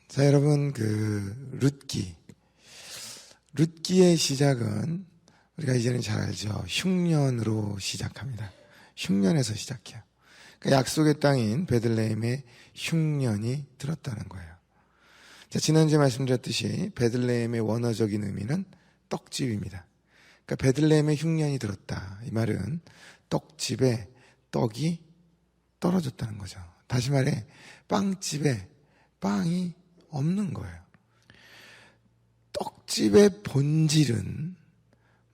자, 여러분, 룻기의 시작은 우리가 이제는 잘 알죠. 흉년으로 시작합니다. 흉년에서 시작해요. 그러니까 약속의 땅인 베들레헴에 흉년이 들었다는 거예요. 자, 지난주에 말씀드렸듯이 베들레헴의 원어적인 의미는 떡집입니다. 그러니까 베들레헴에 흉년이 들었다. 이 말은 떡집에 떡이 떨어졌다는 거죠. 다시 말해 빵집에 빵이 없는 거예요. 떡집의 본질은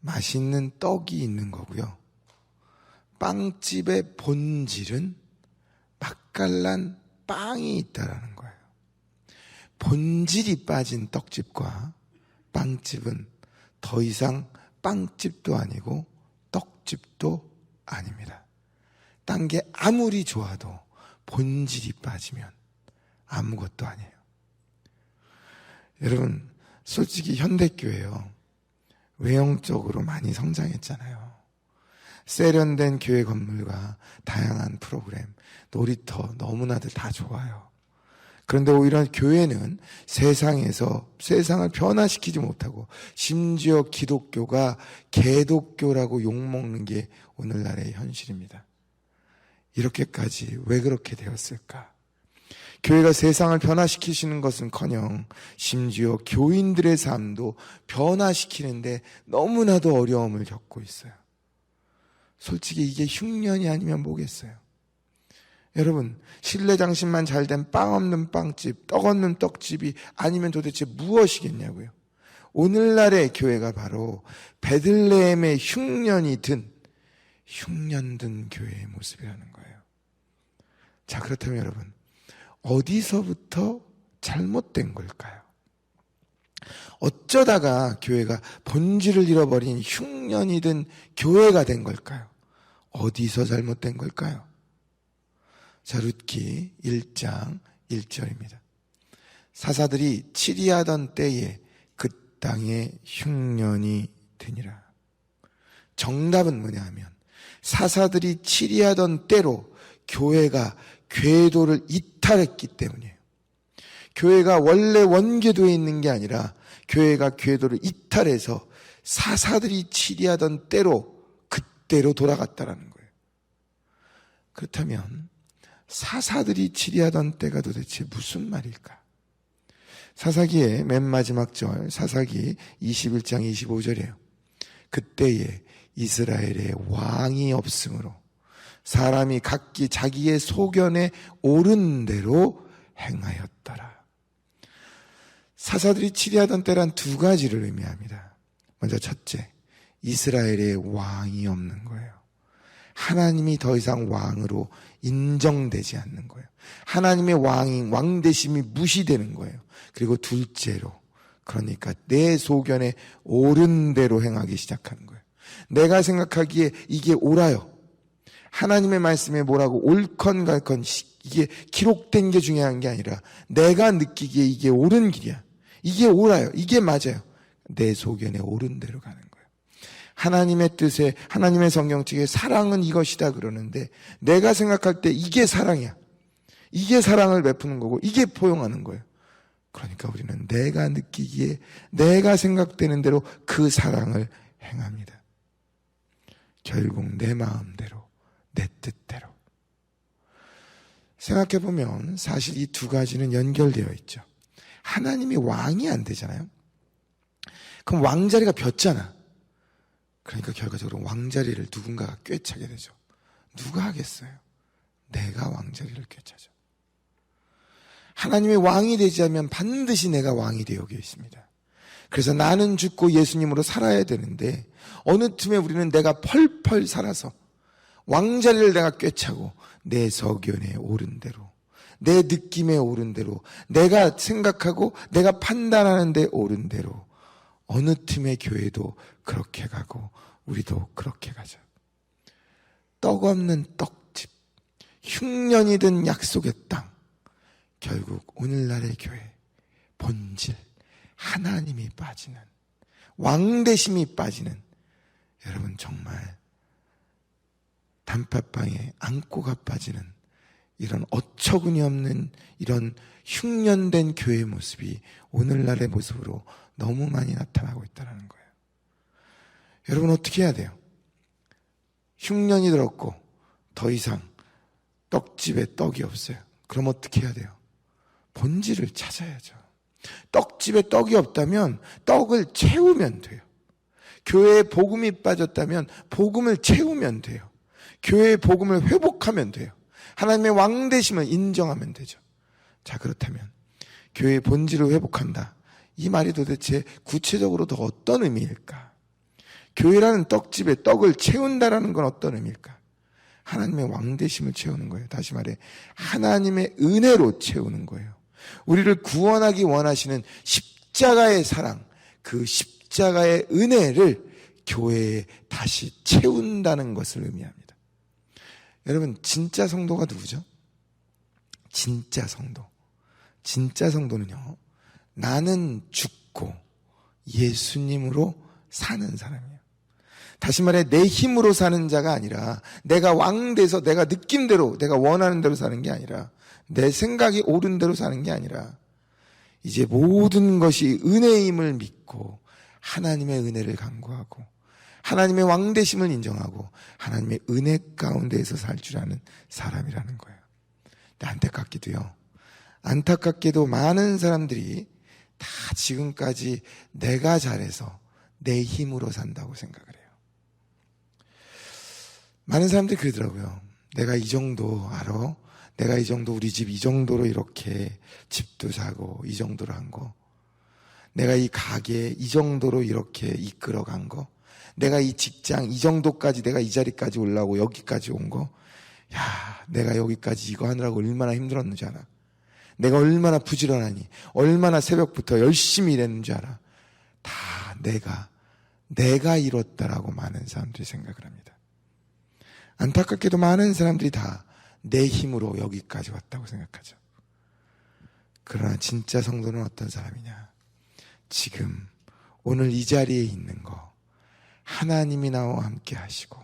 맛있는 떡이 있는 거고요. 빵집의 본질은 맛깔난 빵이 있다라는 거예요. 본질이 빠진 떡집과 빵집은 더 이상 빵집도 아니고 떡집도 아닙니다. 딴 게 아무리 좋아도 본질이 빠지면 아무것도 아니에요. 여러분, 솔직히 현대교회요, 외형적으로 많이 성장했잖아요. 세련된 교회 건물과 다양한 프로그램, 놀이터 너무나들 다 좋아요. 그런데 오히려 교회는 세상에서 세상을 변화시키지 못하고 심지어 기독교가 개독교라고 욕먹는 게 오늘날의 현실입니다. 이렇게까지 왜 그렇게 되었을까? 교회가 세상을 변화시키시는 것은커녕 심지어 교인들의 삶도 변화시키는데 너무나도 어려움을 겪고 있어요. 솔직히 이게 흉년이 아니면 뭐겠어요? 여러분, 실내장식만 잘된 빵 없는 빵집, 떡 없는 떡집이 아니면 도대체 무엇이겠냐고요? 오늘날의 교회가 바로 베들레헴의 흉년이 든 교회의 모습이라는 거예요. 자, 그렇다면 여러분, 어디서부터 잘못된 걸까요? 어쩌다가 교회가 본질을 잃어버린 흉년이 든 교회가 된 걸까요? 어디서 잘못된 걸까요? 자, 룻기 1장 1절입니다. 사사들이 치리하던 때에 그 땅에 흉년이 드니라. 정답은 뭐냐 하면 사사들이 치리하던 때로 교회가 궤도를 이탈했기 때문이에요. 교회가 원래 원궤도에 있는 게 아니라 교회가 궤도를 이탈해서 사사들이 치리하던 때로 그때로 돌아갔다라는 거예요. 그렇다면 사사들이 치리하던 때가 도대체 무슨 말일까? 사사기의 맨 마지막 절, 사사기 21장 25절이에요. 그때에 이스라엘에 왕이 없으므로 사람이 각기 자기의 소견에 옳은 대로 행하였더라. 사사들이 치리하던 때란 두 가지를 의미합니다. 먼저 첫째, 이스라엘에 왕이 없는 거예요. 하나님이 더 이상 왕으로 인정되지 않는 거예요. 하나님의 왕되심이 무시되는 거예요. 그리고 둘째로, 그러니까 내 소견에 옳은 대로 행하기 시작하는 거예요. 내가 생각하기에 이게 옳아요. 하나님의 말씀에 뭐라고 옳건갈건 이게 기록된 게 중요한 게 아니라 내가 느끼기에 이게 옳은 길이야. 이게 옳아요. 이게 맞아요. 내 소견에 옳은 대로 가는 거예요. 하나님의 뜻에, 하나님의 성경책에 사랑은 이것이다 그러는데 내가 생각할 때 이게 사랑이야. 이게 사랑을 베푸는 거고 이게 포용하는 거예요. 그러니까 우리는 내가 느끼기에 내가 생각되는 대로 그 사랑을 행합니다. 결국 내 마음대로, 내 뜻대로. 생각해보면 사실 이 두 가지는 연결되어 있죠. 하나님이 왕이 안 되잖아요. 그럼 왕자리가 벼잖아. 그러니까 결과적으로 왕자리를 누군가가 꿰차게 되죠. 누가 하겠어요? 내가 왕자리를 꿰차죠. 하나님의 왕이 되지 않으면 반드시 내가 왕이 되어 있습니다. 그래서 나는 죽고 예수님으로 살아야 되는데 어느 틈에 우리는 내가 펄펄 살아서 왕자리를 내가 꿰차고 내 서견에 옳은 대로, 내 느낌에 옳은 대로, 내가 생각하고 내가 판단하는 데 옳은 대로 어느 틈에 교회도 그렇게 가고 우리도 그렇게 가죠. 떡 없는 떡집, 흉년이 든 약속의 땅. 결국 오늘날의 교회 본질, 하나님이 빠지는, 왕대심이 빠지는, 여러분 정말 단팥빵에 안고가 빠지는 이런 어처구니 없는 이런 흉년된 교회의 모습이 오늘날의 모습으로 너무 많이 나타나고 있다는 거예요. 여러분 어떻게 해야 돼요? 흉년이 들었고 더 이상 떡집에 떡이 없어요. 그럼 어떻게 해야 돼요? 본질을 찾아야죠. 떡집에 떡이 없다면 떡을 채우면 돼요. 교회에 복음이 빠졌다면 복음을 채우면 돼요. 교회의 복음을 회복하면 돼요. 하나님의 왕되심을 인정하면 되죠. 자, 그렇다면 교회의 본질을 회복한다. 이 말이 도대체 구체적으로 더 어떤 의미일까? 교회라는 떡집에 떡을 채운다라는 건 어떤 의미일까? 하나님의 왕되심을 채우는 거예요. 다시 말해 하나님의 은혜로 채우는 거예요. 우리를 구원하기 원하시는 십자가의 사랑, 그 십자가의 은혜를 교회에 다시 채운다는 것을 의미합니다. 여러분, 진짜 성도가 누구죠? 진짜 성도. 진짜 성도는요, 나는 죽고 예수님으로 사는 사람이에요. 다시 말해 내 힘으로 사는 자가 아니라 내가 왕돼서 내가 느낌대로 내가 원하는 대로 사는 게 아니라 내 생각이 옳은 대로 사는 게 아니라 이제 모든 것이 은혜임을 믿고 하나님의 은혜를 간구하고 하나님의 왕되심을 인정하고 하나님의 은혜 가운데에서 살 줄 아는 사람이라는 거예요. 근데 안타깝게도 많은 사람들이 다 지금까지 내가 잘해서 내 힘으로 산다고 생각을 해요. 많은 사람들이 그러더라고요. 내가 이 정도 알아? 내가 이 정도 우리 집 이 정도로 이렇게 집도 사고 이 정도로 한 거, 내가 이 가게 이 정도로 이렇게 이끌어간 거, 내가 이 직장 이 정도까지 내가 이 자리까지 올라오고 여기까지 온 거, 야, 내가 여기까지 이거 하느라고 얼마나 힘들었는지 알아? 내가 얼마나 부지런하니 얼마나 새벽부터 열심히 일했는지 알아? 다 내가 이뤘다라고 많은 사람들이 생각을 합니다. 안타깝게도 많은 사람들이 다 내 힘으로 여기까지 왔다고 생각하죠. 그러나 진짜 성도는 어떤 사람이냐? 지금 오늘 이 자리에 있는 거 하나님이 나와 함께 하시고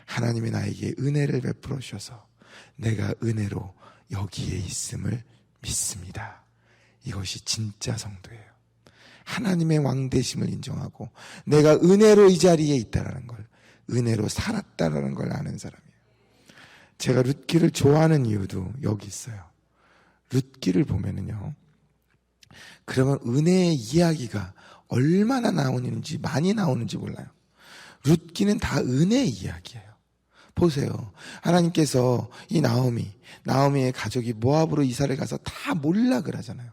하나님이 나에게 은혜를 베풀어 주셔서 내가 은혜로 여기에 있음을 믿습니다. 이것이 진짜 성도예요. 하나님의 왕되심을 인정하고 내가 은혜로 이 자리에 있다라는 걸, 은혜로 살았다라는 걸 아는 사람이에요. 제가 룻기를 좋아하는 이유도 여기 있어요. 룻기를 보면은요, 그러면 은혜의 이야기가 얼마나 나오는지, 많이 나오는지 몰라요. 룻기는 다 은혜의 이야기예요. 보세요. 하나님께서 이 나오미의 가족이 모압으로 이사를 가서 다 몰락을 하잖아요.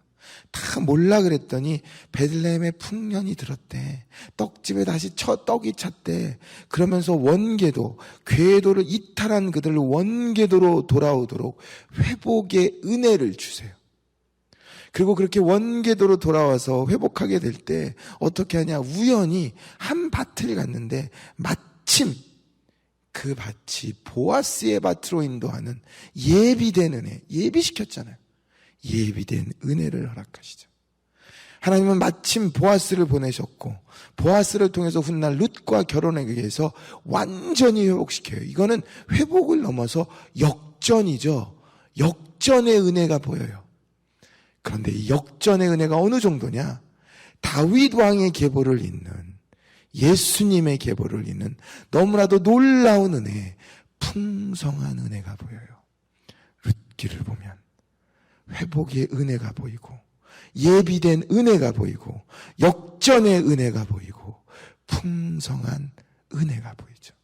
다 몰락을 했더니 베들레헴에 풍년이 들었대. 떡집에 다시 떡이 찼대. 그러면서 원궤도, 궤도를 이탈한 그들을 원궤도로 돌아오도록 회복의 은혜를 주세요. 그리고 그렇게 원궤도로 돌아와서 회복하게 될 때 어떻게 하냐? 우연히 한 밭을 갔는데 마침 그 밭이 보아스의 밭으로 인도하는 예비된 은혜, 예비시켰잖아요. 예비된 은혜를 허락하시죠. 하나님은 마침 보아스를 보내셨고 보아스를 통해서 훗날 룻과 결혼하기 위해서 완전히 회복시켜요. 이거는 회복을 넘어서 역전이죠. 역전의 은혜가 보여요. 그런데 이 역전의 은혜가 어느 정도냐? 다윗 왕의 계보를 잇는, 예수님의 계보를 잇는 너무나도 놀라운 은혜, 풍성한 은혜가 보여요. 룻기를 보면 회복의 은혜가 보이고 예비된 은혜가 보이고 역전의 은혜가 보이고 풍성한 은혜가 보이죠.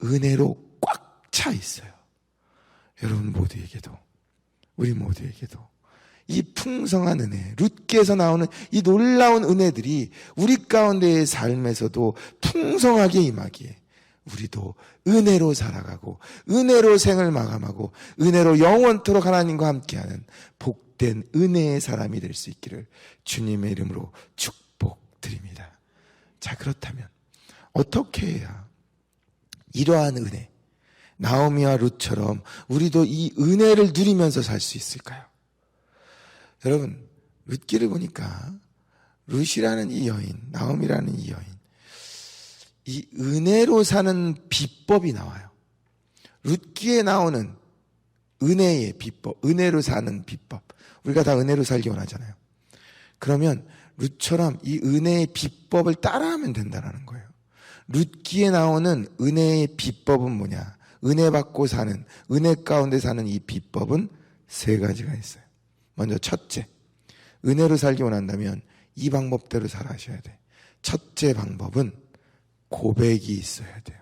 은혜로 꽉 차 있어요. 여러분 모두에게도, 우리 모두에게도 이 풍성한 은혜, 룻기에서 나오는 이 놀라운 은혜들이 우리 가운데의 삶에서도 풍성하게 임하기에 우리도 은혜로 살아가고 은혜로 생을 마감하고 은혜로 영원토록 하나님과 함께하는 복된 은혜의 사람이 될 수 있기를 주님의 이름으로 축복드립니다. 자, 그렇다면 어떻게 해야 이러한 은혜, 나오미와 룻처럼 우리도 이 은혜를 누리면서 살 수 있을까요? 여러분, 룻기를 보니까 룻이라는 이 여인, 나오미라는 이 여인, 이 은혜로 사는 비법이 나와요. 룻기에 나오는 은혜의 비법, 은혜로 사는 비법. 우리가 다 은혜로 살기 원하잖아요. 그러면 룻처럼 이 은혜의 비법을 따라하면 된다는 거예요. 룻기에 나오는 은혜의 비법은 뭐냐? 은혜 받고 사는, 은혜 가운데 사는 이 비법은 세 가지가 있어요. 먼저 첫째, 은혜로 살기 원한다면 이 방법대로 살아셔야 돼. 첫째 방법은 고백이 있어야 돼요.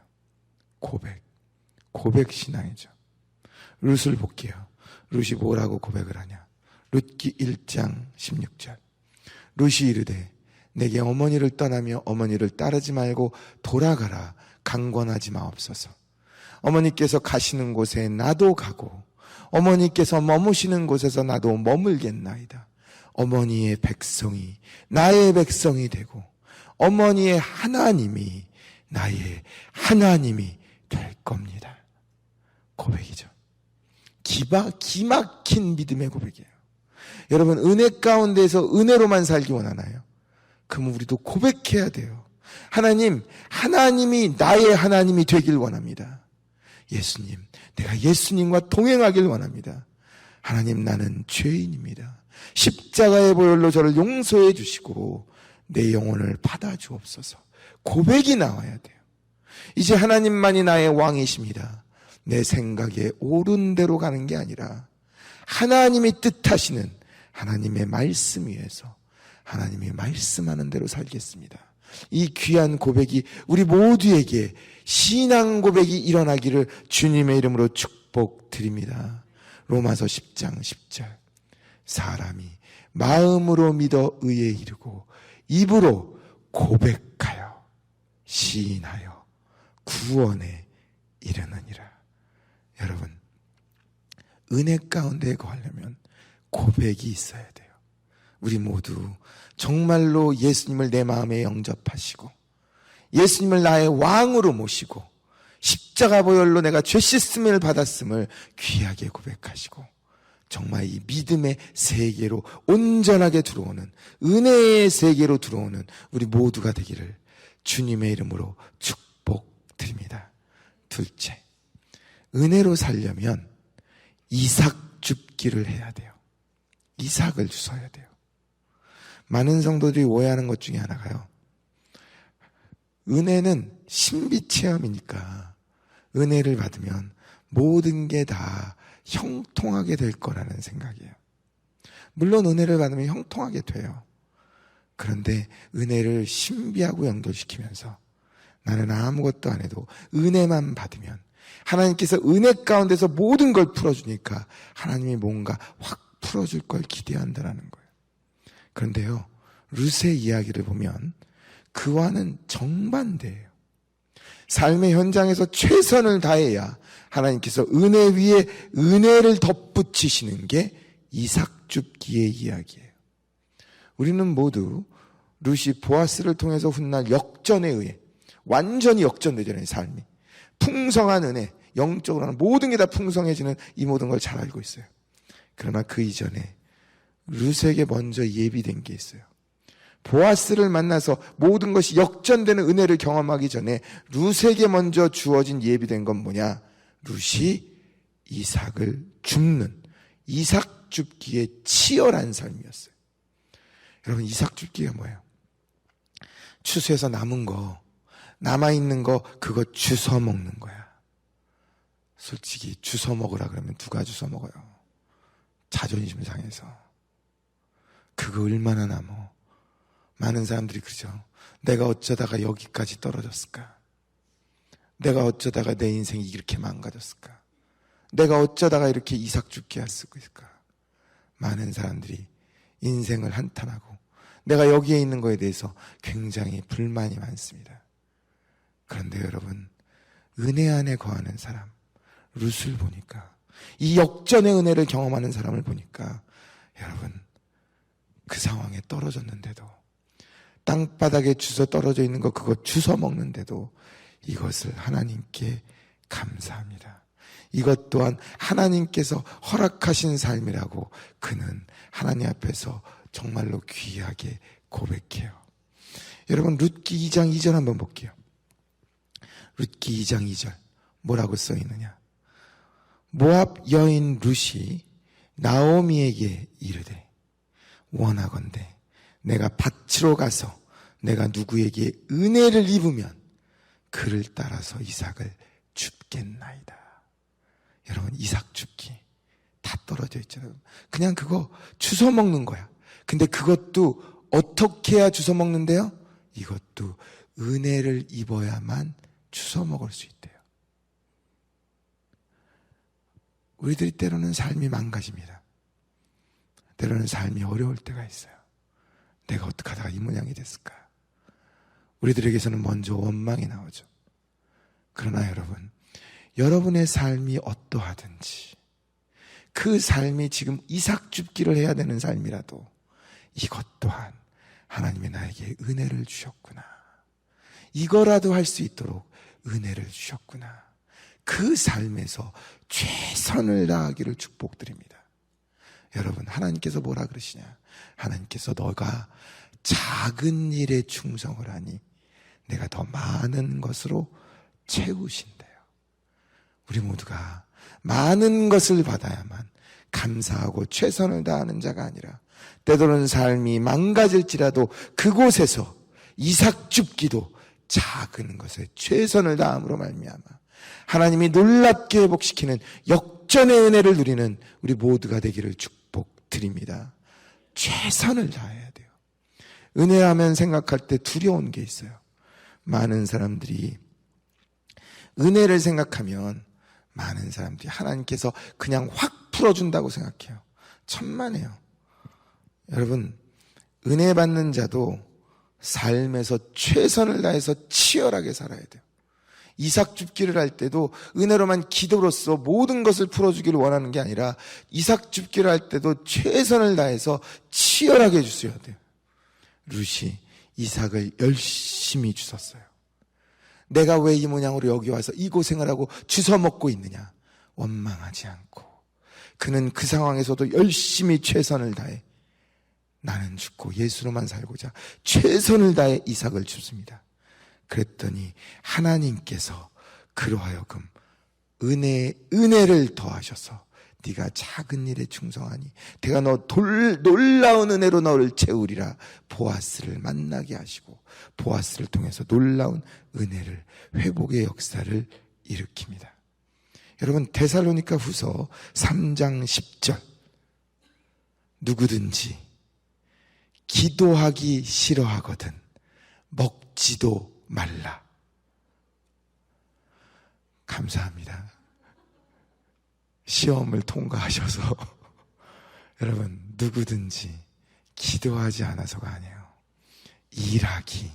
고백 신앙이죠. 룻을 볼게요. 룻이 뭐라고 고백을 하냐? 룻기 1장 16절. 룻이 이르되 내게 어머니를 떠나며 어머니를 따르지 말고 돌아가라. 강권하지 마옵소서. 어머니께서 가시는 곳에 나도 가고 어머니께서 머무시는 곳에서 나도 머물겠나이다. 어머니의 백성이 나의 백성이 되고 어머니의 하나님이 나의 하나님이 될 겁니다. 고백이죠. 기막힌 믿음의 고백이에요. 여러분, 은혜 가운데서 은혜로만 살기 원하나요? 그럼 우리도 고백해야 돼요. 하나님이 나의 하나님이 되길 원합니다. 예수님, 내가 예수님과 동행하길 원합니다. 하나님, 나는 죄인입니다. 십자가의 보혈로 저를 용서해 주시고 내 영혼을 받아주옵소서. 고백이 나와야 돼요. 이제 하나님만이 나의 왕이십니다. 내 생각에 옳은 대로 가는 게 아니라 하나님이 뜻하시는 하나님의 말씀 위에서 하나님이 말씀하는 대로 살겠습니다. 이 귀한 고백이 우리 모두에게 신앙 고백이 일어나기를 주님의 이름으로 축복드립니다. 로마서 10장 10절. 사람이 마음으로 믿어 의에 이르고 입으로 고백하여 시인하여 구원에 이르느니라. 여러분, 은혜 가운데 거하려면 고백이 있어야 돼요. 우리 모두 정말로 예수님을 내 마음에 영접하시고 예수님을 나의 왕으로 모시고 십자가 보혈로 내가 죄 씻음을 받았음을 귀하게 고백하시고 정말 이 믿음의 세계로 온전하게 들어오는 은혜의 세계로 들어오는 우리 모두가 되기를 주님의 이름으로 축복드립니다. 둘째, 은혜로 살려면 이삭 줍기를 해야 돼요. 이삭을 주셔야 돼요. 많은 성도들이 오해하는 것 중에 하나가요, 은혜는 신비 체험이니까 은혜를 받으면 모든 게 다 형통하게 될 거라는 생각이에요. 물론 은혜를 받으면 형통하게 돼요. 그런데 은혜를 신비하고 연결시키면서 나는 아무것도 안 해도 은혜만 받으면 하나님께서 은혜 가운데서 모든 걸 풀어주니까 하나님이 뭔가 확 풀어줄 걸 기대한다는 거예요. 그런데요, 룻의 이야기를 보면 그와는 정반대예요. 삶의 현장에서 최선을 다해야 하나님께서 은혜 위에 은혜를 덧붙이시는 게 이삭 줍기의 이야기예요. 우리는 모두 룻이 보아스를 통해서 훗날 역전에 의해 완전히 역전되잖아요. 삶이 풍성한 은혜, 영적으로는 모든 게 다 풍성해지는 이 모든 걸 잘 알고 있어요. 그러나 그 이전에 룻에게 먼저 예비된 게 있어요. 보아스를 만나서 모든 것이 역전되는 은혜를 경험하기 전에 룻에게 먼저 주어진 예비된 건 뭐냐? 룻이 이삭을 줍는, 이삭 줍기에 치열한 삶이었어요. 여러분, 이삭 줍기가 뭐예요? 추수해서 남은 거, 남아있는 거, 그거 주워 먹는 거야. 솔직히 주워 먹으라 그러면 누가 주워 먹어요? 자존심 상해서. 그거 얼마나 남어? 많은 사람들이 그러죠. 내가 어쩌다가 여기까지 떨어졌을까? 내가 어쩌다가 내 인생이 이렇게 망가졌을까? 내가 어쩌다가 이렇게 이삭 줍기 할 수 있을까? 많은 사람들이 인생을 한탄하고 내가 여기에 있는 거에 대해서 굉장히 불만이 많습니다. 그런데 여러분, 은혜 안에 거하는 사람, 룻을 보니까, 이 역전의 은혜를 경험하는 사람을 보니까 여러분, 그 상황에 떨어졌는데도, 땅바닥에 주워 떨어져 있는 거 그거 주워 먹는데도 이것을 하나님께 감사합니다. 이것 또한 하나님께서 허락하신 삶이라고 그는 하나님 앞에서 정말로 귀하게 고백해요. 여러분, 룻기 2장 2절 한번 볼게요. 룻기 2장 2절 뭐라고 써 있느냐? 모압 여인 룻이 나오미에게 이르되 원하건대 내가 밭으로 가서 내가 누구에게 은혜를 입으면 그를 따라서 이삭을 줍겠나이다. 여러분, 이삭 줍기 다 떨어져 있잖아요. 그냥 그거 주워 먹는 거야. 근데 그것도 어떻게 해야 주워 먹는데요? 이것도 은혜를 입어야만 주워 먹을 수 있대요. 우리들이 때로는 삶이 망가집니다. 때로는 삶이 어려울 때가 있어요. 내가 어떻게 하다가 이 모양이 됐을까? 우리들에게서는 먼저 원망이 나오죠. 그러나 여러분, 여러분의 삶이 어떠하든지 그 삶이 지금 이삭 줍기를 해야 되는 삶이라도 이것 또한 하나님이 나에게 은혜를 주셨구나. 이거라도 할 수 있도록 은혜를 주셨구나. 그 삶에서 최선을 다하기를 축복드립니다. 여러분, 하나님께서 뭐라 그러시냐? 하나님께서 너가 작은 일에 충성을 하니 내가 더 많은 것으로 채우신대요. 우리 모두가 많은 것을 받아야만 감사하고 최선을 다하는 자가 아니라 때로는 삶이 망가질지라도 그곳에서 이삭 줍기도 작은 것에 최선을 다함으로 말미암아 하나님이 놀랍게 회복시키는 역전의 은혜를 누리는 우리 모두가 되기를 축복드립니다. 최선을 다해야 돼요. 은혜하면 생각할 때 두려운 게 있어요. 많은 사람들이 은혜를 생각하면 많은 사람들이 하나님께서 그냥 확 풀어준다고 생각해요. 천만에요. 여러분, 은혜 받는 자도 삶에서 최선을 다해서 치열하게 살아야 돼요. 이삭 줍기를 할 때도 은혜로만 기도로서 모든 것을 풀어주기를 원하는 게 아니라 이삭 줍기를 할 때도 최선을 다해서 치열하게 해주셔야 돼요. 룻이 이삭을 열심히 주셨어요. 내가 왜 이 모양으로 여기 와서 이 고생을 하고 주워 먹고 있느냐? 원망하지 않고 그는 그 상황에서도 열심히 최선을 다해 나는 죽고 예수로만 살고자 최선을 다해 이삭을 줍습니다. 그랬더니 하나님께서 그로 하여금 은혜를 더하셔서 네가 작은 일에 충성하니 내가 너 놀라운 은혜로 너를 채우리라 보아스를 만나게 하시고 보아스를 통해서 놀라운 은혜를 회복의 역사를 일으킵니다. 여러분, 데살로니가 후서 3장 10절 누구든지 기도하기 싫어하거든 먹지도 말라. 감사합니다. 시험을 통과하셔서 여러분, 누구든지 기도하지 않아서가 아니에요. 일하기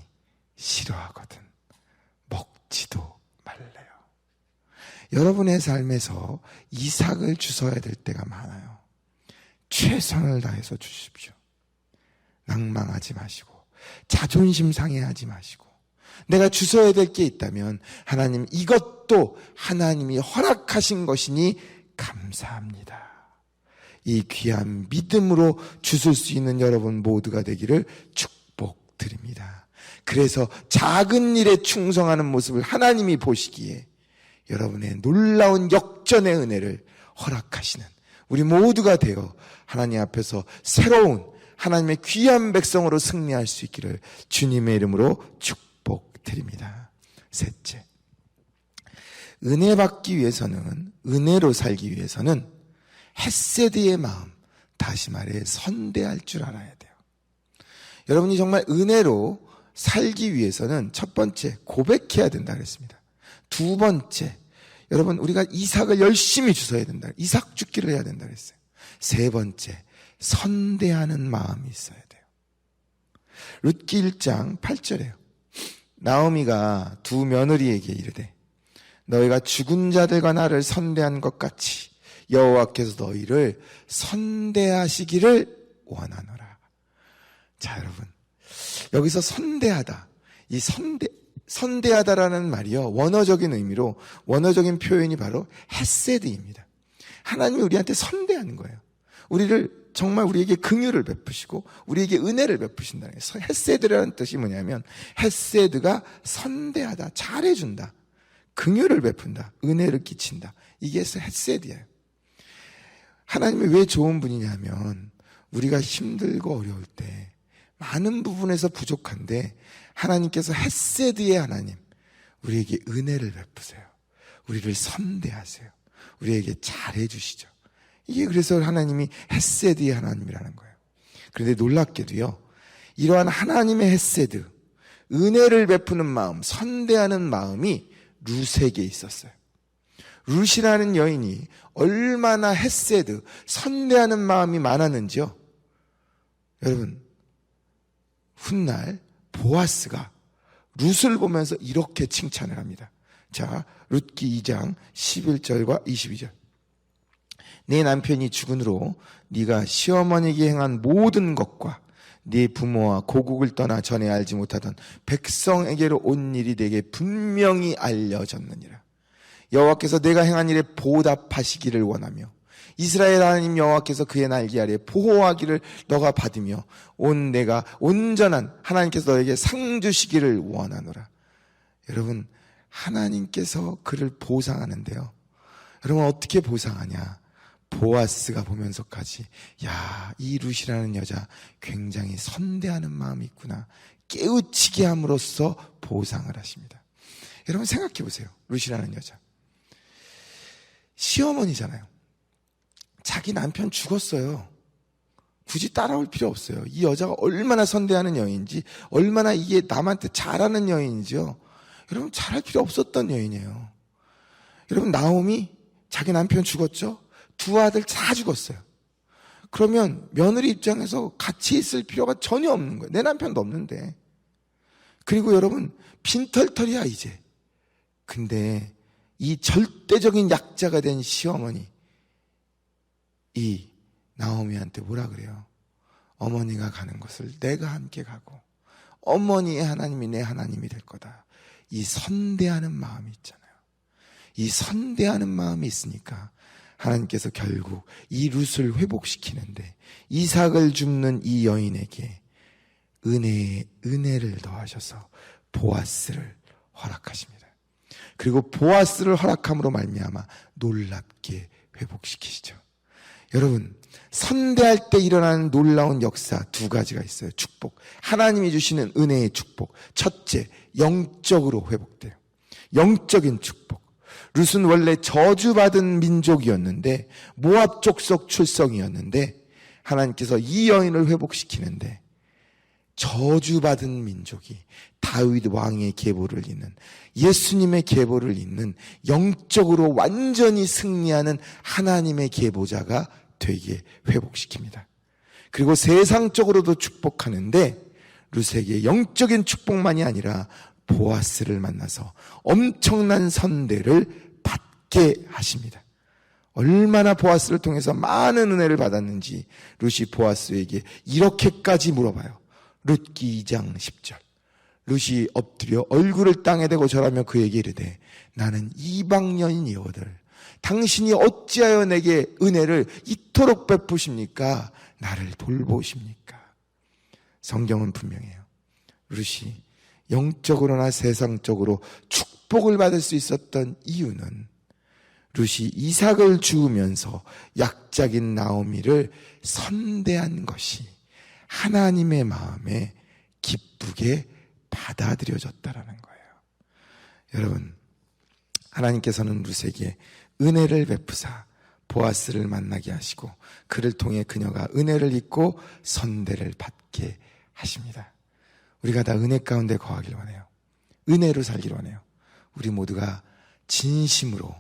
싫어하거든 먹지도 말래요. 여러분의 삶에서 이삭을 주셔야 될 때가 많아요. 최선을 다해서 주십시오. 낭망하지 마시고 자존심 상해하지 마시고 내가 주셔야 될 게 있다면 하나님 이것도 하나님이 허락하신 것이니 감사합니다. 이 귀한 믿음으로 주실 수 있는 여러분 모두가 되기를 축복드립니다. 그래서 작은 일에 충성하는 모습을 하나님이 보시기에 여러분의 놀라운 역전의 은혜를 허락하시는 우리 모두가 되어 하나님 앞에서 새로운 하나님의 귀한 백성으로 승리할 수 있기를 주님의 이름으로 축복드립니다. 셋째, 은혜 받기 위해서는, 은혜로 살기 위해서는 헤세드의 마음, 다시 말해 선대할 줄 알아야 돼요. 여러분이 정말 은혜로 살기 위해서는 첫 번째 고백해야 된다 그랬습니다. 두 번째, 여러분 우리가 이삭을 열심히 주셔야 된다. 이삭 줍기를 해야 된다 그랬어요. 세 번째, 선대하는 마음이 있어야 돼요. 룻기 1장 8절에요. 나오미가 두 며느리에게 이르되 너희가 죽은 자들과 나를 선대한 것 같이 여호와께서 너희를 선대하시기를 원하노라. 자, 여러분, 여기서 선대하다, 이 선대하다라는 말이요, 원어적인 의미로, 원어적인 표현이 바로 헤세드입니다. 하나님이 우리한테 선대하는 거예요. 우리를 정말 우리에게 긍휼을 베푸시고 우리에게 은혜를 베푸신다는 거예요. 헤세드라는 뜻이 뭐냐면 헤세드가 선대하다, 잘해준다, 긍휼을 베푼다, 은혜를 끼친다. 이게 헤세드예요. 하나님이 왜 좋은 분이냐면 우리가 힘들고 어려울 때 많은 부분에서 부족한데 하나님께서 헤세드의 하나님, 우리에게 은혜를 베푸세요. 우리를 선대하세요. 우리에게 잘해주시죠. 이게 그래서 하나님이 헤세드의 하나님이라는 거예요. 그런데 놀랍게도요, 이러한 하나님의 헤세드, 은혜를 베푸는 마음, 선대하는 마음이 룻에게 있었어요. 룻이라는 여인이 얼마나 헤세드, 선대하는 마음이 많았는지요. 여러분, 훗날 보아스가 룻을 보면서 이렇게 칭찬을 합니다. 자, 룻기 2장 11절과 22절. 내 남편이 죽은 후로 네가 시어머니에게 행한 모든 것과 네 부모와 고국을 떠나 전에 알지 못하던 백성에게로 온 일이 내게 분명히 알려졌느니라. 여호와께서 내가 행한 일에 보답하시기를 원하며 이스라엘 하나님 여호와께서 그의 날개 아래 보호하기를 너가 받으며 내가 온전한 하나님께서 너에게 상 주시기를 원하노라. 여러분, 하나님께서 그를 보상하는데요, 여러분 어떻게 보상하냐? 보아스가 보면서까지 이 룻이라는 여자 굉장히 선대하는 마음이 있구나 깨우치게 함으로써 보상을 하십니다. 여러분 생각해 보세요. 룻이라는 여자 시어머니잖아요. 자기 남편 죽었어요. 굳이 따라올 필요 없어요. 이 여자가 얼마나 선대하는 여인인지, 얼마나 이게 남한테 잘하는 여인인지요. 여러분 잘할 필요 없었던 여인이에요. 여러분 나오미 자기 남편 죽었죠? 두 아들 다 죽었어요. 그러면 며느리 입장에서 같이 있을 필요가 전혀 없는 거예요. 내 남편도 없는데. 그리고 여러분 빈털털이야 이제. 근데 이 절대적인 약자가 된 시어머니, 이 나오미한테 뭐라 그래요? 어머니가 가는 곳을 내가 함께 가고 어머니의 하나님이 내 하나님이 될 거다. 이 선대하는 마음이 있잖아요. 이 선대하는 마음이 있으니까 하나님께서 결국 이 룻을 회복시키는데 이삭을 줍는 이 여인에게 은혜를 더하셔서 보아스를 허락하십니다. 그리고 보아스를 허락함으로 말미암아 놀랍게 회복시키시죠. 여러분, 선대할 때 일어나는 놀라운 역사 두 가지가 있어요. 축복, 하나님이 주시는 은혜의 축복. 첫째, 영적으로 회복돼요. 영적인 축복. 룻은 원래 저주받은 민족이었는데, 모압 족속 출성이었는데 하나님께서 이 여인을 회복시키는데, 저주받은 민족이 다윗 왕의 계보를 잇는, 예수님의 계보를 잇는, 영적으로 완전히 승리하는 하나님의 계보자가 되게 회복시킵니다. 그리고 세상적으로도 축복하는데 룻에게 영적인 축복만이 아니라 보아스를 만나서 엄청난 선대를 받게 하십니다. 얼마나 보아스를 통해서 많은 은혜를 받았는지 룻이 보아스에게 이렇게까지 물어봐요. 룻기 2장 10절. 룻이 엎드려 얼굴을 땅에 대고 절하며 그에게 이르되 나는 이방 여인이오들 당신이 어찌하여 내게 은혜를 이토록 베푸십니까? 나를 돌보십니까? 성경은 분명해요. 룻이 영적으로나 세상적으로 축복을 받을 수 있었던 이유는 룻이 이삭을 주우면서 약작인 나오미를 선대한 것이 하나님의 마음에 기쁘게 받아들여졌다라는 거예요. 여러분, 하나님께서는 룻에게 은혜를 베푸사 보아스를 만나게 하시고 그를 통해 그녀가 은혜를 입고 선대를 받게 하십니다. 우리가 다 은혜 가운데 거하길 원해요. 은혜로 살길 원해요. 우리 모두가 진심으로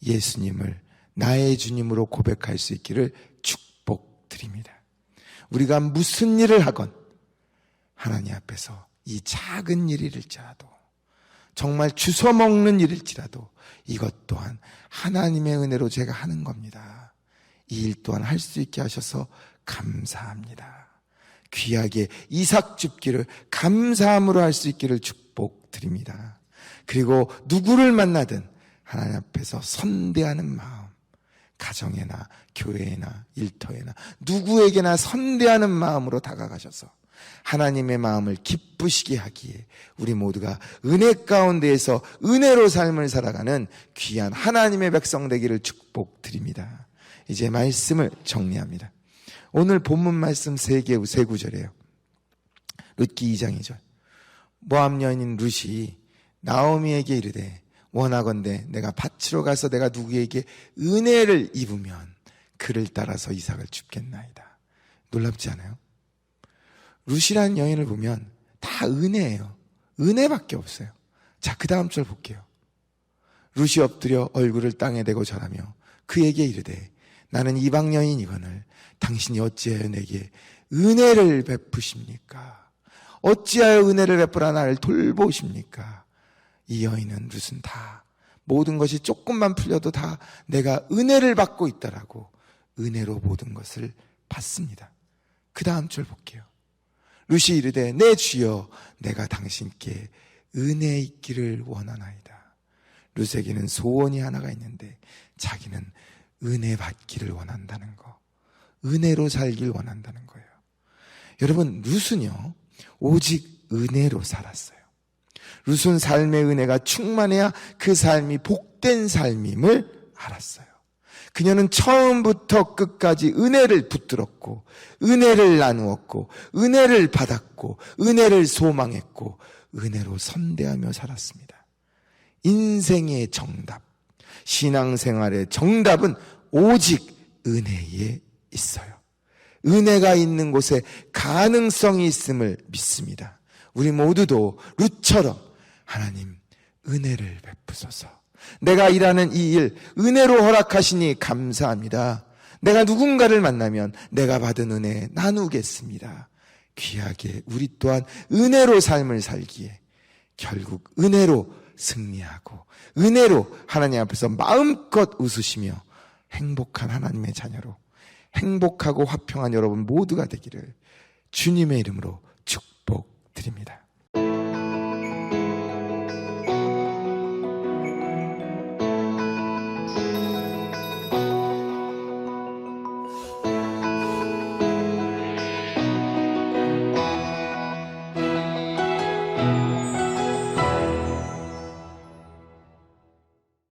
예수님을 나의 주님으로 고백할 수 있기를 축복드립니다. 우리가 무슨 일을 하건 하나님 앞에서 이 작은 일일지라도, 정말 주워먹는 일일지라도 이것 또한 하나님의 은혜로 제가 하는 겁니다. 이 일 또한 할 수 있게 하셔서 감사합니다. 귀하게 이삭 줍기를 감사함으로 할 수 있기를 축복드립니다. 그리고 누구를 만나든 하나님 앞에서 선대하는 마음, 가정에나 교회에나 일터에나 누구에게나 선대하는 마음으로 다가가셔서 하나님의 마음을 기쁘시게 하기에 우리 모두가 은혜 가운데에서 은혜로 삶을 살아가는 귀한 하나님의 백성 되기를 축복드립니다. 이제 말씀을 정리합니다. 오늘 본문 말씀 세 구절이에요. 룻기 2장 2절. 모압 여인인 룻이 나오미에게 이르되 원하건대 내가 밭으로 가서 내가 누구에게 은혜를 입으면 그를 따라서 이삭을 줍겠나이다. 놀랍지 않아요? 룻이라는 여인을 보면 다 은혜예요. 은혜밖에 없어요. 자, 그 다음 절 볼게요. 룻이 엎드려 얼굴을 땅에 대고 절하며 그에게 이르되 나는 이방 여인이거늘 당신이 어찌하여 내게 은혜를 베푸십니까? 어찌하여 은혜를 베풀어 나를 돌보십니까? 이 여인은 룻은 다 모든 것이 조금만 풀려도 다 내가 은혜를 받고 있다라고 은혜로 모든 것을 받습니다. 그 다음 절 볼게요. 룻이 이르되 내 주여 내가 당신께 은혜 있기를 원하나이다. 룻에게는 소원이 하나가 있는데 자기는 은혜 받기를 원한다는 거, 은혜로 살길 원한다는 거예요. 여러분, 룻은요 오직 은혜로 살았어요. 룻은 삶의 은혜가 충만해야 그 삶이 복된 삶임을 알았어요. 그녀는 처음부터 끝까지 은혜를 붙들었고 은혜를 나누었고 은혜를 받았고 은혜를 소망했고 은혜로 선대하며 살았습니다. 인생의 정답, 신앙생활의 정답은 오직 은혜에 있어요. 은혜가 있는 곳에 가능성이 있음을 믿습니다. 우리 모두도 룻처럼 하나님 은혜를 베푸소서. 내가 일하는 이 일 은혜로 허락하시니 감사합니다. 내가 누군가를 만나면 내가 받은 은혜 나누겠습니다. 귀하게 우리 또한 은혜로 삶을 살기에 결국 은혜로 승리하고 은혜로 하나님 앞에서 마음껏 웃으시며 행복한 하나님의 자녀로 행복하고 화평한 여러분 모두가 되기를 주님의 이름으로